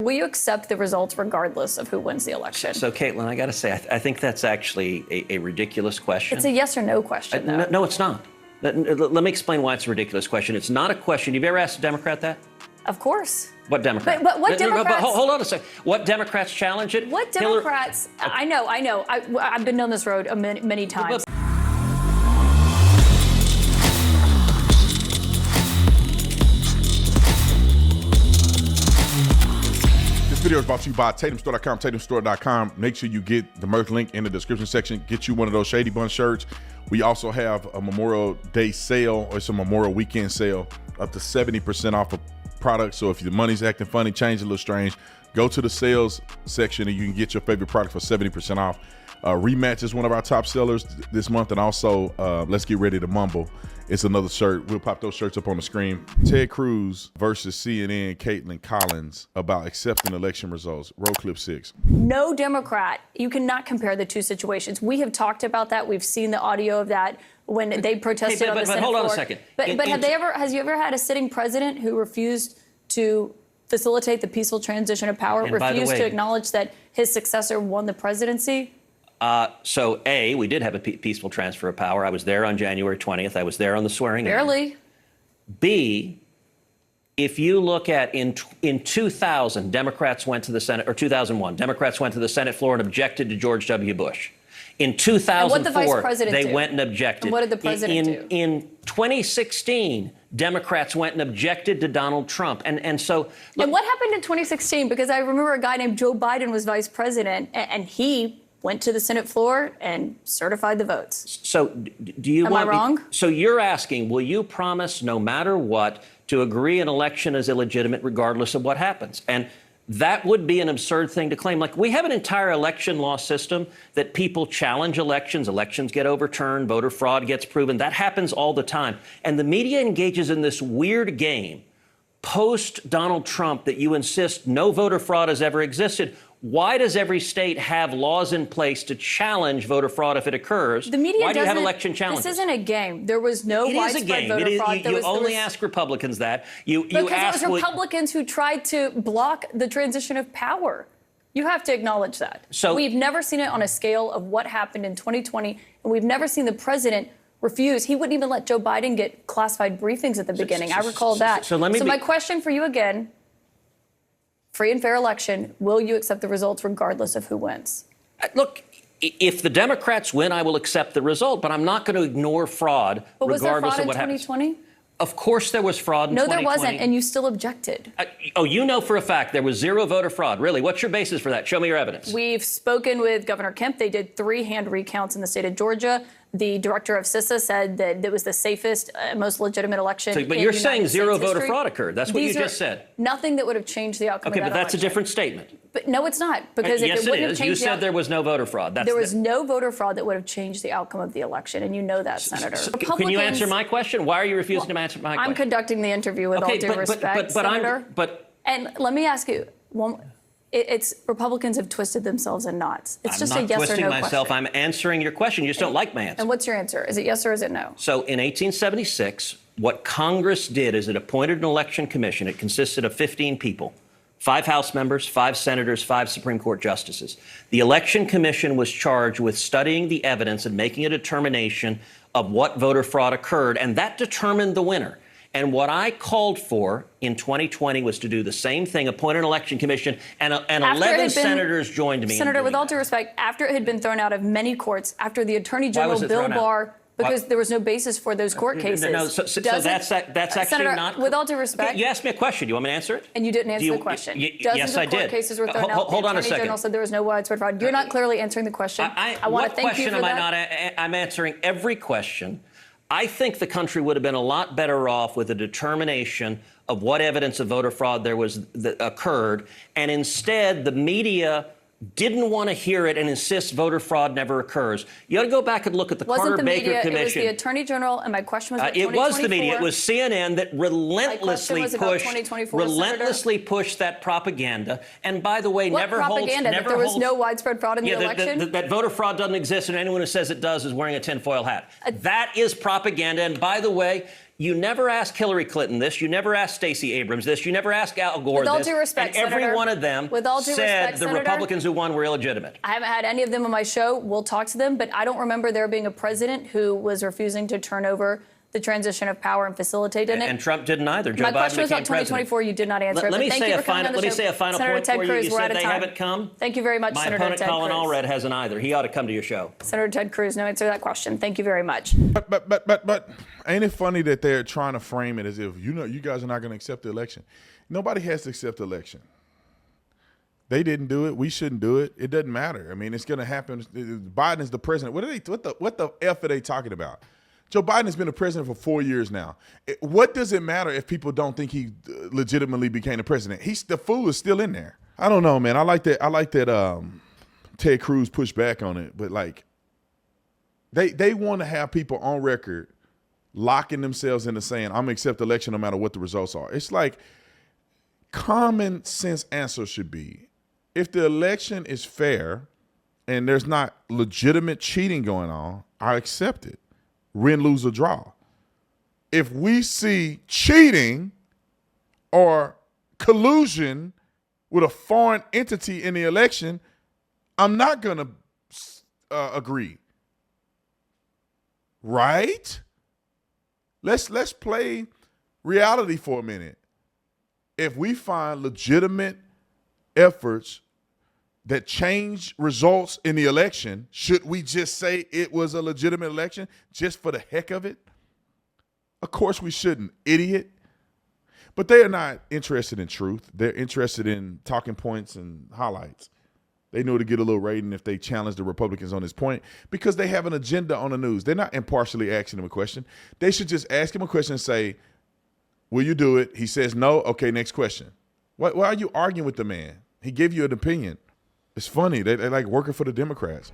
will you accept the results regardless of who wins the election? So, Caitlin, I got to say, I think that's actually a ridiculous question. It's a yes or no question, though. No, it's not. Let me explain why it's a ridiculous question. It's not a question. Have you ever asked a Democrat that? Of course. What Democrat? But what Democrats? Hold on a second. What Democrats challenge it? What Democrats? I know. I've been down this road many times. This video is brought to you by TatumStore.com, TatumStore.com. Make sure you get the merch link in the description section. Get you one of those Shady Bun shirts. We also have a Memorial Day sale, or it's a Memorial Weekend sale, up to 70% off of products. So if your money's acting funny, change a little strange, go to the sales section and you can get your favorite product for 70% off. Rematch is one of our top sellers this month, and also Let's Get Ready to Mumble. It's another shirt. We'll pop those shirts up on the screen. Ted Cruz versus CNN, Caitlin Collins about accepting election results. Roll clip 6. No Democrat. You cannot compare the two situations. We have talked about that. We've seen the audio of that when they protested on the Senate floor. Hold on a second. But has you ever had a sitting president who refused to facilitate the peaceful transition of power, refused to acknowledge that his successor won the presidency? So, A, we did have a peaceful transfer of power. I was there on January 20th. I was there on the swearing in. Barely. B, if you look at in 2000, Democrats went to the Senate, or 2001, Democrats went to the Senate floor and objected to George W. Bush. In 2004, they went and objected. And what did the president do? In 2016, Democrats went and objected to Donald Trump. And so... Look, and what happened in 2016? Because I remember a guy named Joe Biden was vice president, and he went to the Senate floor and certified the votes. So do you want... Am I wrong? So you're asking, will you promise no matter what to agree an election is illegitimate regardless of what happens? And that would be an absurd thing to claim. Like, we have an entire election law system that people challenge elections. Elections get overturned. Voter fraud gets proven. That happens all the time. And the media engages in this weird game post Donald Trump that you insist no voter fraud has ever existed. Why does every state have laws in place to challenge voter fraad if it occurs? The media Why do you have election challenges? This isn't a game. There was no widespread voter fraud. You only ask Republicans that. Because it was Republicans who tried to block the transition of power. You have to acknowledge that. So we've never seen it on a scale of what happened in 2020, and we've never seen the president refuse. He wouldn't even let Joe Biden get classified briefings at the beginning. I recall that. So my question for you again, free and fair election, will you accept the results regardless of who wins? Look, if the Democrats win, I will accept the result, but I'm not going to ignore fraud regardless of what happens. But was there fraud in 2020? Of course there was fraud in 2020. No, there wasn't, and you still objected. You know for a fact there was zero voter fraud. Really? What's your basis for that? Show me your evidence. We've spoken with Governor Kemp. They did 3 hand recounts in the state of Georgia. The director of CISA said that it was the safest, most legitimate election. But you're saying zero voter fraud occurred. That's what you just said. Nothing that would have changed the outcome of that election. Okay, but that's a different statement. But no, it's not. Because yes, it is. You said there was no voter fraud. There was no voter fraud that would have changed the outcome of the election, and you know that, Senator. Can you answer my question? Why are you refusing to answer my question? I'm conducting the interview with all due respect, Senator. And let me ask you, it's Republicans have twisted themselves in knots. It's just a yes or no question. I'm not twisting myself. I'm answering your question. You just don't like my answer. And what's your answer? Is it yes or is it no? So in 1876, what Congress did is it appointed an election commission. It consisted of 15 people, 5 House members, 5 senators, 5 Supreme Court justices. The election commission was charged with studying the evidence and making a determination of what voter fraud occurred, and that determined the winner. And what I called for in 2020 was to do the same thing, appoint an election commission, and 11 senators joined me. Senator, with all due respect, after it had been thrown out of many courts, after the Attorney General Bill Barr, because there was no basis for those court cases. No, so that's actually Senator, not. With all due respect, you asked me a question. Do you want me to answer it? And you didn't answer the question. Yes, I did. Court cases were thrown out. Hold on a second. The Attorney General said there was no widespread fraud. You're not clearly answering the question. I want to thank you for that. What question am I not? I'm answering every question. I think the country would have been a lot better off with a determination of what evidence of voter fraud there was that occurred, and instead the media didn't want to hear it and insist voter fraud never occurs. You ought to go back and look at the Carter-Baker Commission. It was the Attorney General, and my question was about it was the media. It was CNN that relentlessly pushed that propaganda. And by the way, never propaganda? That there was no widespread fraud in the election? That voter fraud doesn't exist, and anyone who says it does is wearing a tinfoil hat. That is propaganda. And by the way, You never ask Hillary Clinton this. You never ask Stacey Abrams this. You never ask Al Gore this. With all due respect, and every Senator, one of them with all due said respect, the Senator, Republicans who won were illegitimate. I haven't had any of them on my show. We'll talk to them, but I don't remember there being a president who was refusing to turn over the transition of power and facilitate in it. And Trump didn't either. Joe My Biden question was about became 2024. You did not answer it. Let me Thank say you a for coming on final. the Let me show. say a final Senator point Ted for Cruz, you. You we're out said of they time. haven't come. Thank you very much, My Senator opponent Ted Colin Cruz. Allred hasn't either. He ought to come to your show. Senator Ted Cruz, no answer to that question. Thank you very much. But ain't it funny that they're trying to frame it as if, you guys are not going to accept the election? Nobody has to accept the election. They didn't do it. We shouldn't do it. It doesn't matter. I mean, it's going to happen. Biden is the president. What the F are they talking about? Joe Biden has been the president for 4 years now. What does it matter if people don't think he legitimately became the president? The fool is still in there. I don't know, man. I like that Ted Cruz pushed back on it, but like they want to have people on record locking themselves into saying, I'm gonna accept the election no matter what the results are. It's like common sense answer should be, if the election is fair and there's not legitimate cheating going on, I accept it. Win, lose, or draw. If we see cheating or collusion with a foreign entity in the election, I'm not going to agree. Right? Let's play reality for a minute. If we find legitimate efforts that change results in the election, should we just say it was a legitimate election just for the heck of it? Of course we shouldn't, idiot. But they are not interested in truth. They're interested in talking points and highlights. They know to get a little rating if they challenge the Republicans on this point because they have an agenda on the news. They're not impartially asking them a question. They should just ask him a question and say, will you do it? He says no. Okay, next question. Why are you arguing with the man? He gave you an opinion. It's funny. They like working for the Democrats.